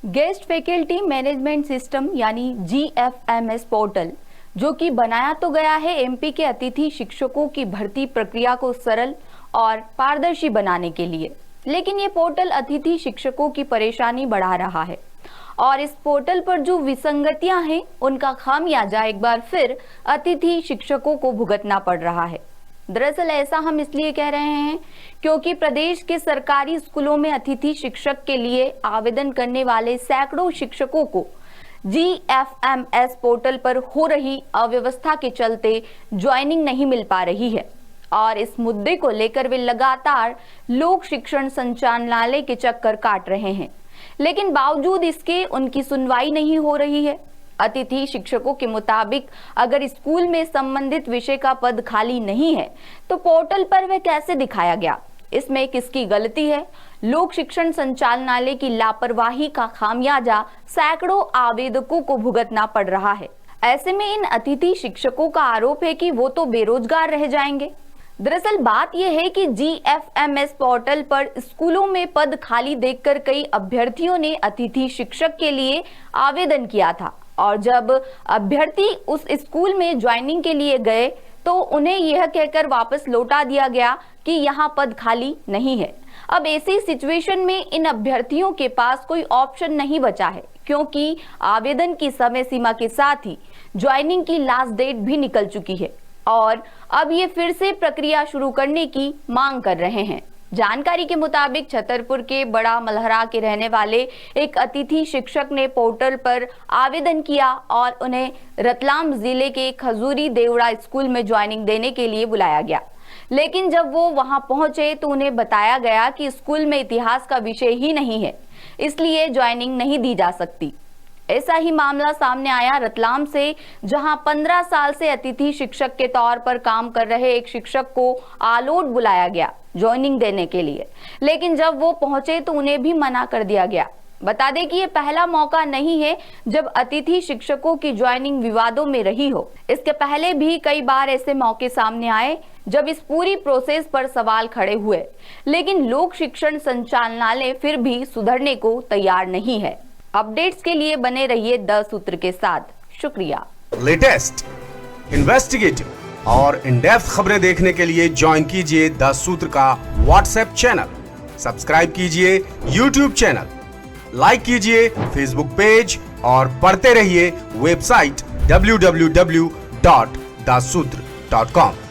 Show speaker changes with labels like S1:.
S1: Guest faculty management system यानी GFMS portal, जो कि बनाया तो गया है एमपी के अतिथि शिक्षकों की भर्ती प्रक्रिया को सरल और पारदर्शी बनाने के लिए, लेकिन ये पोर्टल अतिथि शिक्षकों की परेशानी बढ़ा रहा है और इस पोर्टल पर जो विसंगतियां हैं उनका खामियाजा एक बार फिर अतिथि शिक्षकों को भुगतना पड़ रहा है। दरअसल ऐसा हम इसलिए कह रहे हैं क्योंकि प्रदेश के सरकारी स्कूलों में अतिथि शिक्षक के लिए आवेदन करने वाले सैकड़ों शिक्षकों को GFMS पोर्टल पर हो रही अव्यवस्था के चलते ज्वाइनिंग नहीं मिल पा रही है और इस मुद्दे को लेकर वे लगातार लोक शिक्षण संचालनालय के चक्कर काट रहे हैं, लेकिन बावजूद इसके उनकी सुनवाई नहीं हो रही है। अतिथि शिक्षकों के मुताबिक अगर स्कूल में संबंधित विषय का पद खाली नहीं है तो पोर्टल पर वह कैसे दिखाया गया, इसमें किसकी गलती है? लोक शिक्षण संचालनालय की लापरवाही का खामियाजा सैकड़ों आवेदकों को भुगतना पड़ रहा है। ऐसे में इन अतिथि शिक्षकों का आरोप है कि वो तो बेरोजगार रह जाएंगे। दरअसल बात यह है कि GFMS पोर्टल पर स्कूलों में पद खाली देखकर कई अभ्यर्थियों ने अतिथि शिक्षक के लिए आवेदन किया था और जब अभ्यर्थी उस स्कूल में ज्वाइनिंग के लिए गए तो उन्हें यह कहकर वापस लौटा दिया गया कि यहाँ पद खाली नहीं है। अब ऐसी सिचुएशन में इन अभ्यर्थियों के पास कोई ऑप्शन नहीं बचा है क्योंकि आवेदन की समय सीमा के साथ ही ज्वाइनिंग की लास्ट डेट भी निकल चुकी है और अब ये फिर से प्रक्रिया शुरू करने की मांग कर रहे हैं। जानकारी के मुताबिक छतरपुर के बड़ा मलहरा के रहने वाले एक अतिथि शिक्षक ने पोर्टल पर आवेदन किया और उन्हें रतलाम जिले के खजूरी देवड़ा स्कूल में ज्वाइनिंग देने के लिए बुलाया गया, लेकिन जब वो वहां पहुंचे तो उन्हें बताया गया कि स्कूल में इतिहास का विषय ही नहीं है, इसलिए ज्वाइनिंग नहीं दी जा सकती। ऐसा ही मामला सामने आया रतलाम से, जहां 15 साल से अतिथि शिक्षक के तौर पर काम कर रहे एक शिक्षक को आलोट बुलाया गया ज्वाइनिंग देने के लिए, लेकिन जब वो पहुंचे तो उन्हें भी मना कर दिया गया। बता दें कि ये पहला मौका नहीं है जब अतिथि शिक्षकों की ज्वाइनिंग विवादों में रही हो। इसके पहले भी कई बार ऐसे मौके सामने आए जब इस पूरी प्रोसेस पर सवाल खड़े हुए, लेकिन लोक शिक्षण संचालनालय फिर भी सुधरने को तैयार नहीं है। अपडेट्स के लिए बने रहिए द सूत्र के साथ। शुक्रिया।
S2: लेटेस्ट, इन्वेस्टिगेटिव और इन डेप्थ खबरें देखने के लिए ज्वाइन कीजिए द सूत्र का व्हाट्सएप चैनल, सब्सक्राइब कीजिए यूट्यूब चैनल, लाइक कीजिए फेसबुक पेज और पढ़ते रहिए वेबसाइट www.daसूत्र.com।